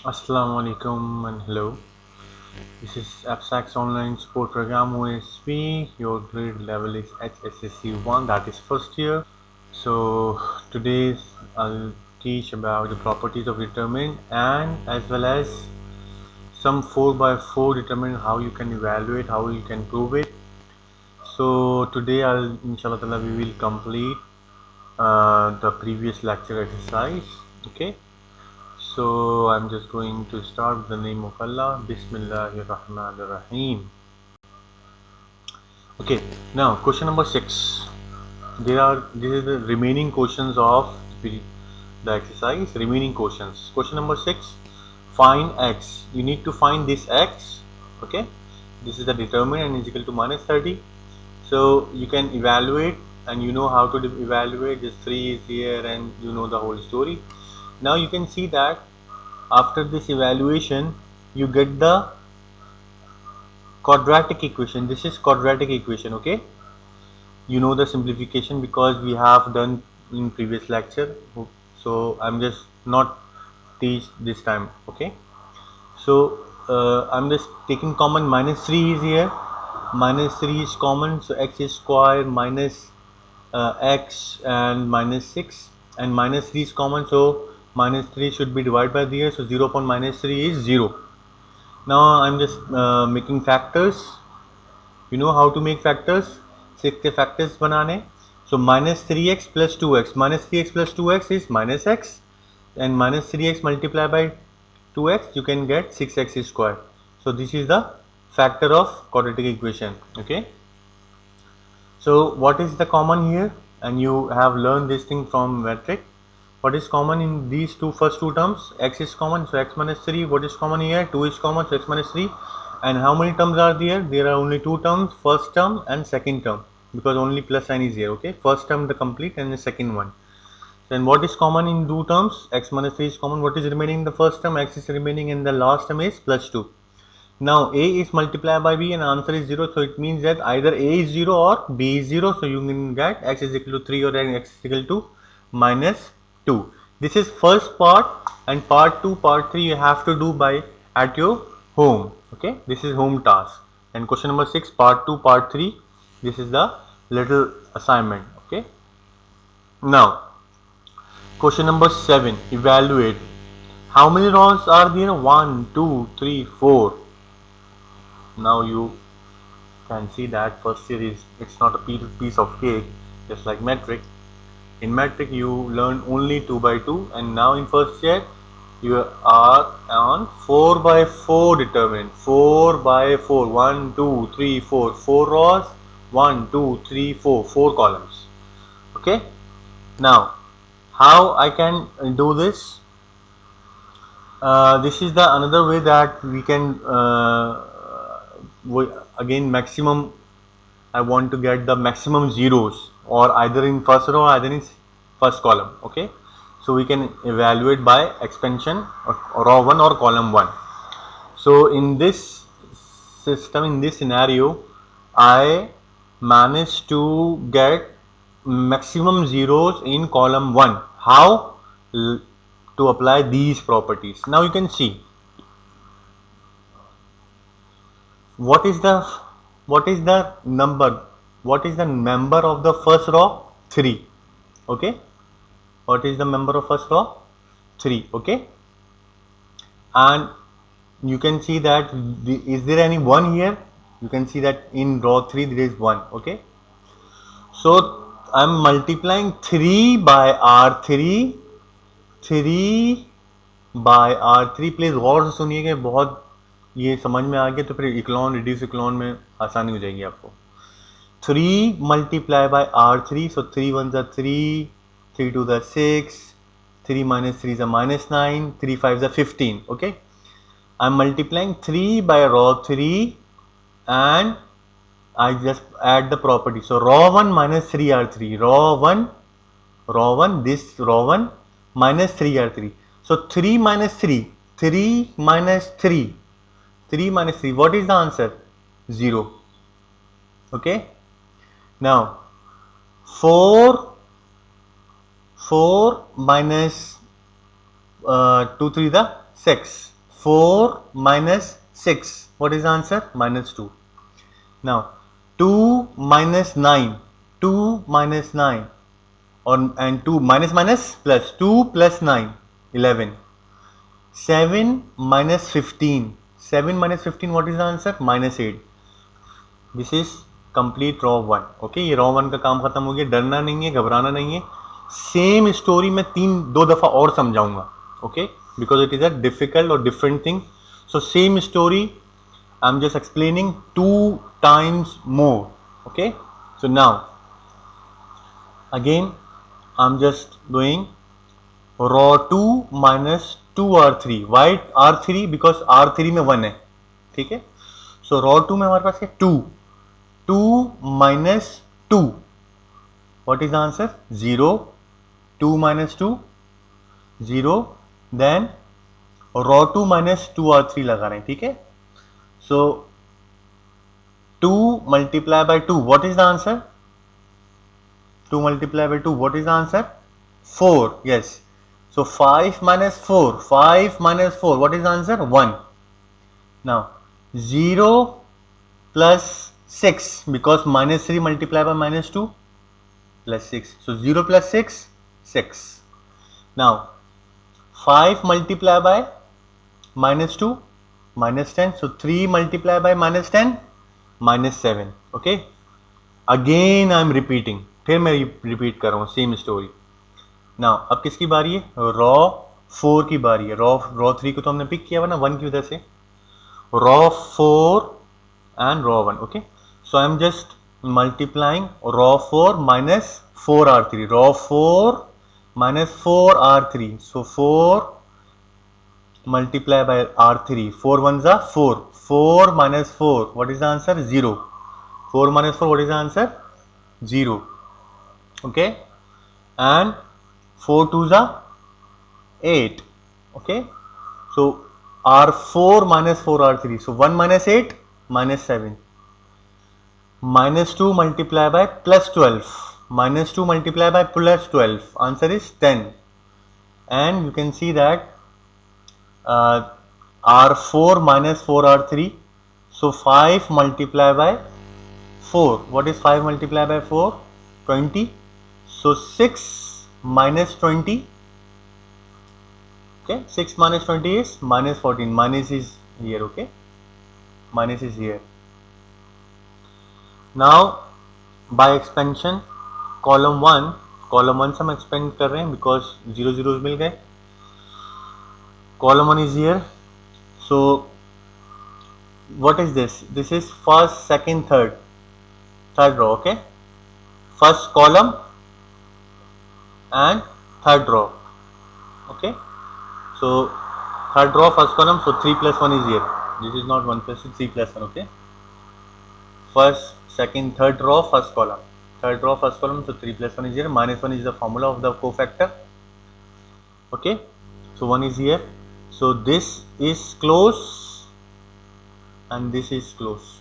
Assalamu alaikum and hello. This is Absax Online Support Program OSP. Your grade level is HSSC 1, that is first year. So today I'll teach about the properties of determinant and as well as some 4x4 determinant, how you can evaluate, how you can prove it. So today inshallah we will complete the previous lecture exercise. Okay. So I'm just going to start with the name of Allah. Bismillahir Rahmanir Rahim. Okay, now question number 6. This is the remaining questions of the exercise. Remaining questions. Question number 6. Find x. You need to find this x. Okay, this is the determinant and is equal to minus 30. So you can evaluate, and you know how to evaluate. This 3 is here, and you know the whole story. Now you can see that after this evaluation you get the quadratic equation. This is quadratic equation. Okay, you know the simplification because we have done in previous lecture, so I'm just not teach this time. Okay, so I'm just taking common. Minus 3 is here, minus 3 is common, so x is square minus x and minus 6, and minus 3 is common, so minus 3 should be divided by here, so 0 upon minus 3 is 0. Now I'm just making factors. You know how to make factors, 6 के factors बनाने. So minus 3x plus 2x, minus 3x plus 2x is minus x, and minus 3x multiplied by 2x you can get 6x square. So this is the factor of quadratic equation. Okay, so what is the common here? And you have learned this thing from metric. What is common in these first two terms? X is common, so x minus 3. What is common here? 2 is common, so x minus 3. And how many terms are there? There are only two terms, first term and second term, because only plus sign is here. Okay, first term the complete and the second one. Then what is common in two terms? X minus 3 is common. What is remaining in the first term? X is remaining, and the last term is plus 2. Now a is multiplied by b and answer is 0, so it means that either a is 0 or b is 0, so you can get x is equal to 3 or x is equal to minus 2. This is first part, and part 2, part 3 you have to do by at your home. Okay, this is home task. And question number 6, part 2, part 3, this is the little assignment. Okay, now question number 7, evaluate. How many rows are there? 1, 2, 3, 4. Now you can see that first year is, it's not a piece of cake, just like metric. In metric you learn only 2 by 2, and now in first year you are on 4 by 4 determinant. 4 by 4, 1, 2, 3, 4, 4 rows, 1, 2, 3, 4, 4 columns. Okay, now how I can do this? This is the another way that we can again maximum. I want to get the maximum zeros, or either in first row or either in first column. Okay, so we can evaluate by expansion of row 1 or column 1. So in this system, in this scenario, I managed to get maximum zeros in column 1. How? To apply these properties. Now you can see what is the number, what is the member of the first row? 3. Okay, what is the member of first row? 3. Okay, and you can see that is there any 1 here? You can see that in row 3 there is 1. Okay, so I am multiplying 3 by R3, 3 by R3. Please गौर से सुनिएगा, बहुत ये समझ में आ गया तो फिर इक्लॉन reduce इक्लॉन में आसानी हो जाएगी आपको. 3 multiplied by R3, so 3 1s are 3, 3 2s are 6, 3 minus 3 is a minus 9, 3 5s are 15. Okay, I am multiplying 3 by row 3 and I just add the property. So row 1 minus 3 R3, row 1, this row 1 minus 3 R3. So 3 minus 3, 3 minus 3, 3 minus 3, what is the answer? 0. Okay, now 4 minus 2 3 the 6, 4 minus 6. What is the answer? Minus 2. Now 2 minus 9. 2 minus 9 and 2 minus minus plus 2 plus 9 11. 7 minus 15. 7 minus 15, what is the answer? Minus 8. This is complete raw 1. Okay, ये raw 1 का काम खत्म हो गया. डरना नहीं है, घबराना नहीं है. सेम स्टोरी मैं 2 दफा और समझाऊंगा. Okay, because it is a difficult और different thing. So same story I am just explaining 2 times more. Okay, so now again I'm just doing raw 2 minus 2r3. Why r3? Because r3 में 1 है. ठीक है, so raw 2 में हमारे पास है 2. 2 minus 2. What is the answer? 0. 2 minus 2 0. Then raw 2 minus 2r3 लगा रहे हैं. ठीक है, so 2 multiplied by 2. What is the answer? 2 multiplied by 2. What is the answer? 4. Yes. So 5 minus 4. 5 minus 4. What is the answer? 1. Now 0 plus 6, because minus 3 multiplied by minus 2 plus 6. So 0 plus 6, 6. Now 5 multiplied by minus 2, minus 10. So 3 multiplied by minus 10, minus 7. Okay, again I am repeating. फिर मैं repeat कर रहा हूँ same story. Now अब किसकी बारी है? Raw 4 की बारी है. रॉ 3 को तो हमने पिक किया हुआ ना 1 की वजह से. Raw 4 and raw 1. Okay, so I am just multiplying raw 4 minus 4r3. Raw 4 minus 4r3. So 4 multiply by r3. 4 ones are 4. 4 minus 4. What is the answer? 0. 4 minus 4. What is the answer? 0. Okay, and 4 twos are 8. Okay, so r4 minus 4r3. So 1 minus 8 minus 7. Minus 2 multiply by plus 12. Minus 2 multiply by plus 12. Answer is 10. And you can see that r4 minus 4r3. So 5 multiply by 4. What is 5 multiply by 4? 20. So 6 minus 20. Okay, 6 minus 20 is minus 14. Minus is here. Okay, minus is here. Now by expansion, column 1 से हम expand कर रहे हैं because 0 zeros मिल गए. Column 1 is here. So what is this? This is first, second, third row. Okay, first column and third row. Okay, so third row, first column. So 3 plus 1 is here. This is not 1 plus 2, 3 plus 1. Okay, first, second, third row, first column. Third row, first column. So 3 plus 1 is here. Minus 1 is the formula of the cofactor. Okay, so 1 is here. So this is close and this is close.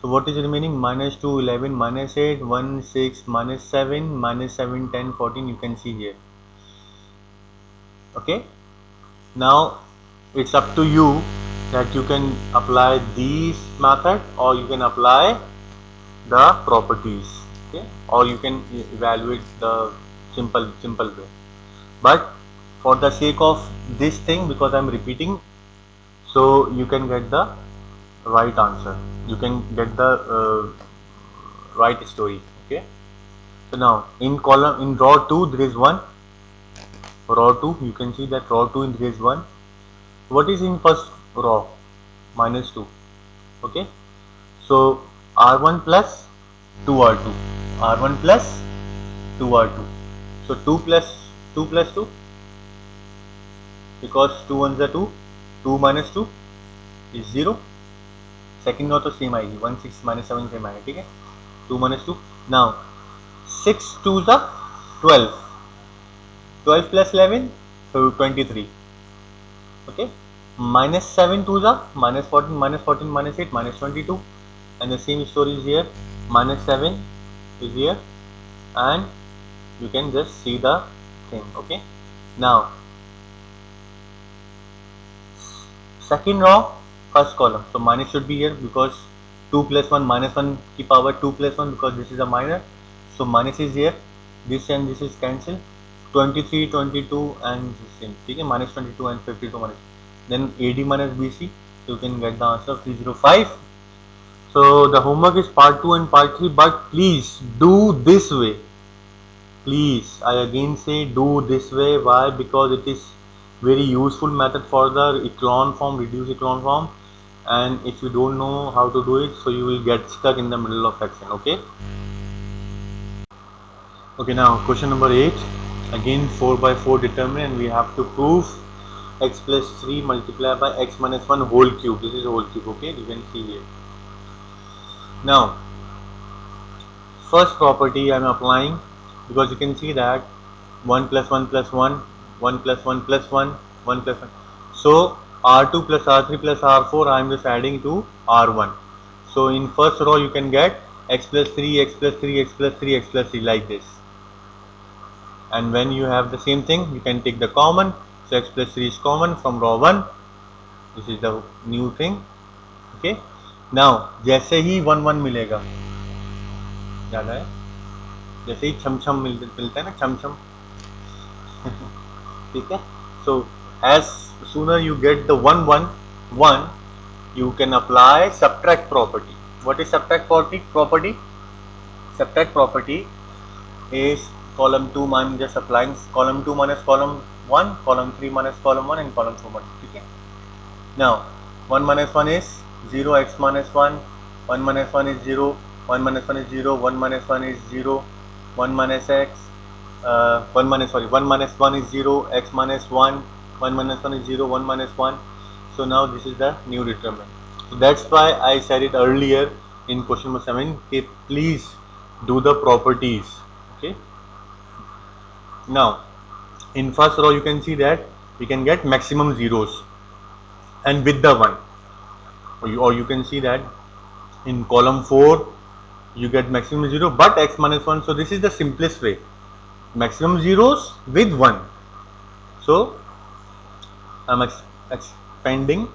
So what is remaining? Minus 2, 11, minus 8, 1, 6, minus 7, minus 7, 10, 14. You can see here. Okay, now it's up to you that you can apply these method or you can apply the properties. Okay, or you can evaluate the simple way. But for the sake of this thing, because I am repeating, so you can get the right answer. You can get the right story. Okay, so now in raw 2 there is 1. Raw 2, you can see that raw 2 there is 1. What is in first raw? Minus 2. Okay, so r1 plus 2r2. R1 plus 2r2. So 2 plus 2, because 2 ones are 2. 2 minus 2 is 0. Second row तो same आएगी. 1 6 minus 7 same आएगा. ठीक है, 2 minus 2. Now 6 2s are 12. 12 plus 11, so 23. Okay, minus 7 2s are minus 14, minus 14 minus 8, minus 22. And the same story is here. Minus 7 is here, and you can just see the thing. Okay, now second row, first column. So minus should be here because 2 plus 1 minus 1 की power 2 plus 1 because this is a minor. So minus is here. This and this is cancelled. 23, 22 and 16. ठीक है, minus 22 and 52 minus. Then AD minus BC. So you can get the answer 305. So the homework is part 2 and part 3, but please do this way. Please, I again say do this way. Why? Because it is very useful method for the echelon form, reduced echelon form, and if you don't know how to do it, so you will get stuck in the middle of section. Okay. Okay, now question number 8. Again 4 by 4 determinant, and we have to prove x plus 3 multiplied by x minus 1 whole cube. This is a whole cube. Okay, you can see here. Now, first property I am applying, because you can see that 1 plus 1 plus 1, 1 plus 1 plus 1, 1 plus 1. So R2 plus R3 plus R4 I am just adding to R1. So in first row you can get x plus 3, x plus 3, x plus 3, x plus 3 like this. And when you have the same thing, you can take the common. So x plus 3 is common from row 1. This is the new thing. Okay. Now जैसे ही 1 1 मिलेगा, ज़्यादा है, जैसे ही छम छम मिलता है ना, छम छम ठीक है. So as sooner you get the 1 1 1, you can apply subtract property. What is subtract property? Subtract property is column 2 I am just applying column 2 minus column 1, column 3 minus column 1 and column 4 minus. ठीक है. Now 1 minus 1 is 0, x minus 1, 1 minus 1 is 0, 1 minus 1 is 0, 1 minus 1 is 0, 1 minus x, 1 minus 1 is 0, x minus 1, 1 minus 1 is 0, 1 minus 1. So now this is the new determinant. So that's why I said it earlier in question number 7. Okay, please do the properties. Okay. Now in first row you can see that we can get maximum zeros and with the 1, or you can see that in column 4 you get maximum 0 but x minus 1. So this is the simplest way, maximum zeros with 1. So I am expanding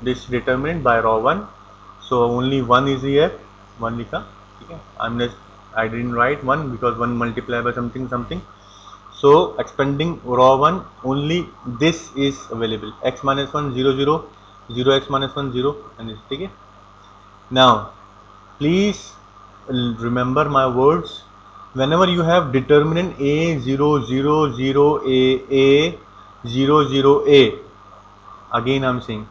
this determinant by row 1. So only 1 is here, 1 likha. Okay. I didn't write 1 because 1 multiplied by something something. So expanding row 1, only this is available, x minus 1 0 0, 0 x minus 1 0, and this. Okay. Now please remember my words. Whenever you have determinant a 0 0 0 a 0 0 a, again I am saying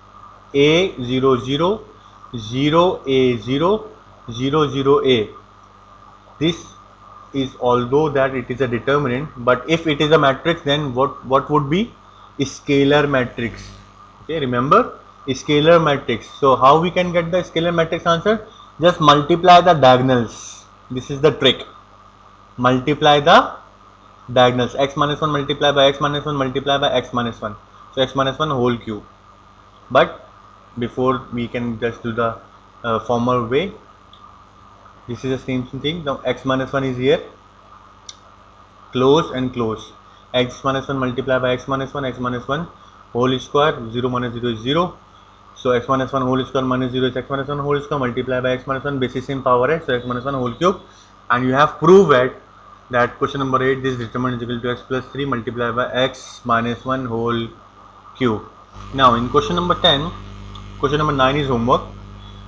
a 0 0 0 a 0 0 0 a. This is, although that it is a determinant, but if it is a matrix, then what would be? Scalar matrix. Okay, remember, scalar matrix. So how we can get the scalar matrix answer? Just multiply the diagonals. This is the trick. Multiply the diagonals. X minus 1 multiplied by x minus 1 multiplied by x minus 1. So x minus 1 whole cube. But before we can just do the formal way, this is the same thing. Now x minus 1 is here, close and close. X minus 1 multiplied by x minus 1 whole square, 0 minus 0 is 0. So x minus 1 whole square minus 0 is x minus 1 whole square multiplied by x minus 1, basis same power है, so x minus 1 whole cube. And you have proved that question number 8, this determinant is equal to x plus 3 multiplied by x minus 1 whole cube. Now in question number 10, question number 9 is homework.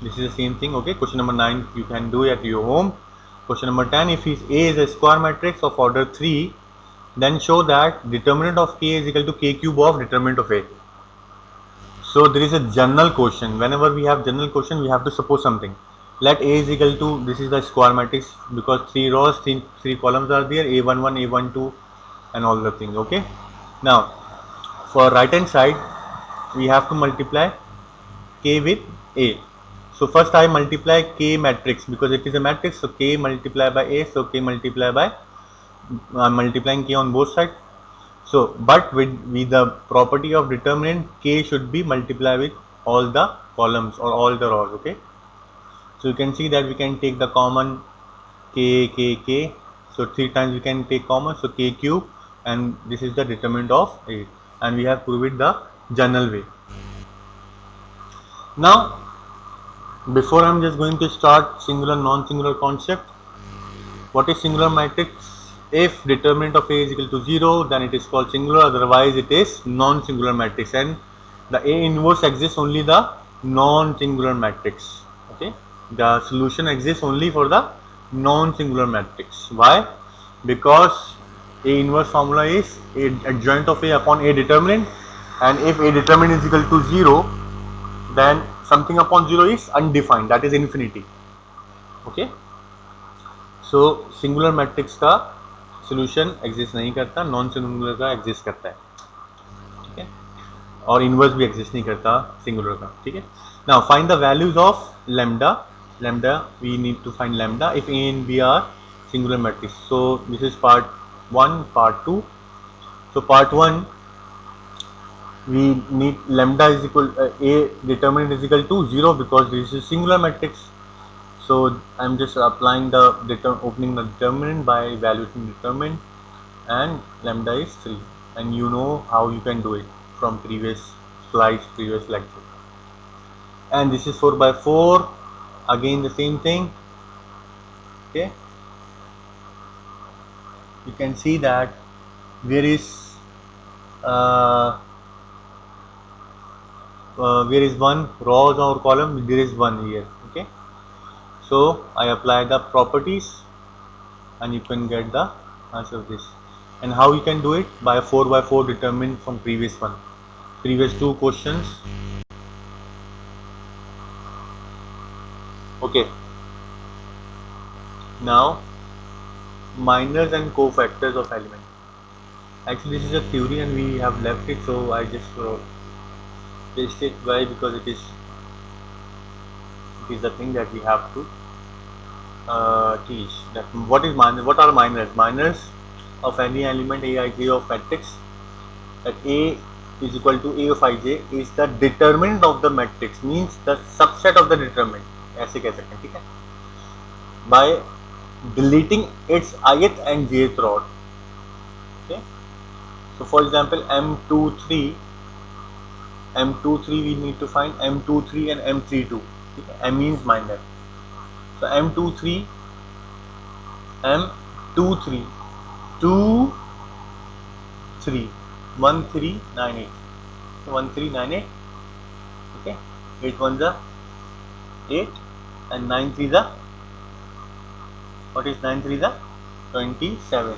This is the same thing. Okay, question number 9 you can do at your home. Question number 10, if A is a square matrix of order 3, then show that determinant of K is equal to K cube of determinant of A. So there is a general question. Whenever we have general question, we have to suppose something. Let A is equal to, this is the square matrix because 3 rows, 3 columns are there, A11, A12 and all the things. Okay. Now for right hand side, we have to multiply K with A. So first I multiply K matrix because it is a matrix. So K multiplied by A. So K multiplied by, I am multiplying K on both sides. So but with the property of determinant, K should be multiplied with all the columns or all the rows. Okay. So you can see that we can take the common K. So 3 times we can take common. So K cube, and this is the determinant of A. And we have proved the general way. Now, before I'm just going to start singular non-singular concept, what is singular matrix? If determinant of A is equal to 0, then it is called singular, otherwise it is non-singular matrix, and the A inverse exists only the non-singular matrix. Okay, the solution exists only for the non-singular matrix. Why? Because A inverse formula is A adjoint of A upon A determinant, and if A determinant is equal to 0, then something upon 0 is undefined, that is infinity. Okay, so singular matrix का solution exist नहीं करता, non singular का exist करता है, ठीक है, और inverse भी exist नहीं करता सिंगुलर का, ठीक है. Now find the values of lambda. Lambda, we need to find lambda if A and B are singular matrix. So this is part 1, part 2. So part 1, we need lambda is equal A determinant is equal to 0 because this is singular matrix. So I'm just applying the opening the determinant by evaluating determinant, and lambda is 3, and you know how you can do it from previous slides, previous lecture. And this is 4 by 4, again the same thing. Okay, you can see that where is one rows or column, there is one here. Okay, so I apply the properties and you can get the answer of this. And how you can do it? By a 4 by 4 determined from previous two questions. Okay, now minors and cofactors of element. Actually this is a theory and we have left it, so I just paste it. Why? Because it is the thing that we have to teach. That what is minor? What are minors? Minors of any element Aij of matrix, that A is equal to A of Ij is the determinant of the matrix, means the subset of the determinant. ऐसे कह सकते हैं, ठीक है, by deleting its ith and jth rod. Okay, so for example M23 we need to find M23 and M32. Okay? M means minor. So M23 2 3 1398. So 1398. Okay, 8 1 is 8 and 9 3 is what is 9 3 is 27,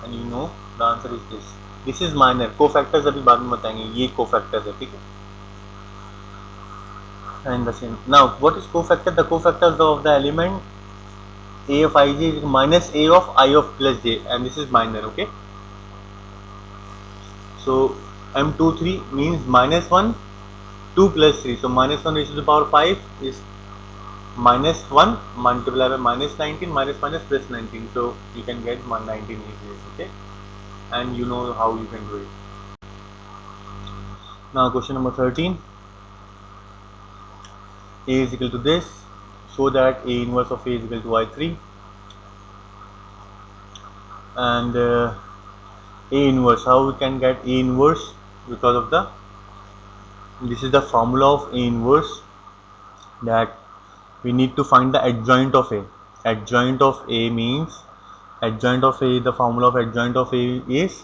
and you know the answer is this. This is minor. Cofactors अभी बाद में बताएंगे, ये cofactors है, ठीक है. And the same. Now what is cofactor? The cofactors of the element A of Ij is minus A of I of plus j, and this is minor. Okay, so M23 means minus 1 2 plus 3, so minus 1 raised to the power 5 is minus 1 multiplied by minus 19 minus plus 19, so you can get 119 easily. Okay, and you know how you can do it. Now question number 13. A is equal to this, so that A inverse of A is equal to Y3, and A inverse, how we can get A inverse? Because of this is the formula of A inverse, that we need to find the adjoint of A. Adjoint of A means, adjoint of A, the formula of adjoint of A is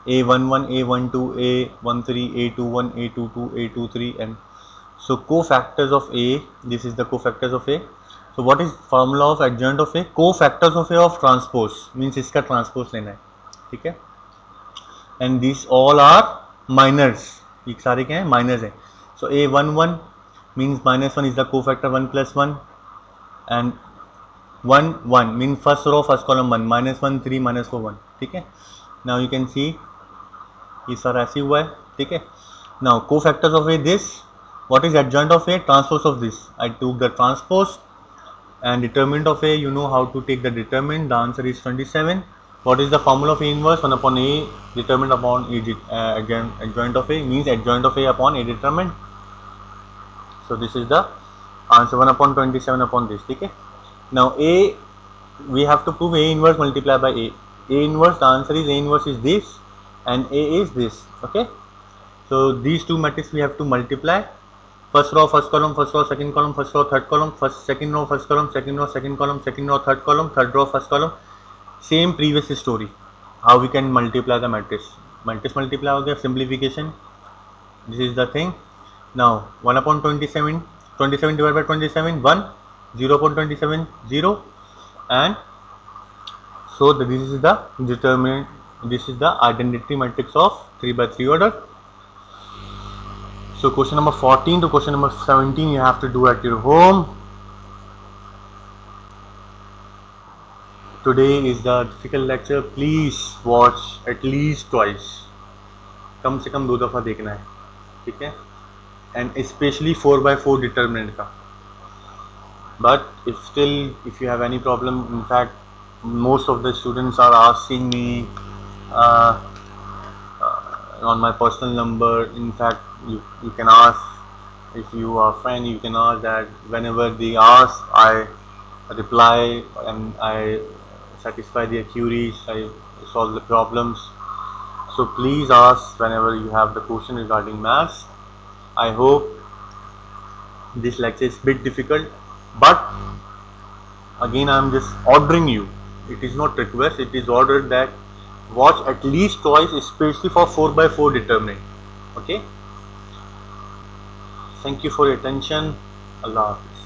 A11, A12, A13, A21, A22, A23, and so cofactors of A, this is the cofactors of A. So what is formula of adjoint of A? Cofactors of A of transpose, means इसका transpose लेना है, ठीक है, and these all are minors, ये सारे क्या हैं? Minors हैं. So A11 means minus 1 is the cofactor 1 plus 1, and 1 1 means first row first column 1, minus 1 3 minus 4 1, ठीक है. Now you can see ये सारा ऐसे हुआ है, ठीक है. Now cofactors of A, this, what is adjoint of A? Transpose of this. I took the transpose, and determinant of A, you know how to take the determinant. The answer is 27. What is the formula of A inverse? 1 upon A determinant upon A adjoint of A, means adjoint of A upon A determinant. So this is the answer, 1 upon 27 upon this. Okay. Now A, we have to prove A inverse multiplied by A. A inverse, the answer is A inverse is this and A is this. Okay. So these two matrices we have to multiply. First row, first column, first row, second column, first row, third column, second row, first column, second row, second column, second row, third column, third row, first column. Same previous story. How we can multiply the matrix. Matrix multiply हो गया, simplification. This is the thing. Now 1 upon 27, 27 divided by 27, 1, 0 upon 27, 0, and so this is the determinant. This is the identity matrix of 3 by 3 order. So question number 14 to question number 17 you have to do at your home. Today is the difficult lecture. Please watch at least twice. कम से कम 2 दफ़ा देखना है, ठीक है? And especially 4 by 4 determinant का. But if you have any problem, in fact, most of the students are asking me on my personal number. In fact, you can ask, if you are a friend, you can ask that whenever they ask, I reply and I satisfy their queries, I solve the problems. So please ask whenever you have the question regarding maths. I hope this lecture is a bit difficult, but again I am just ordering you, it is not request, it is ordered that watch at least twice, especially for 4 by 4 determinant. Okay, thank you for your attention. Allah Hafiz.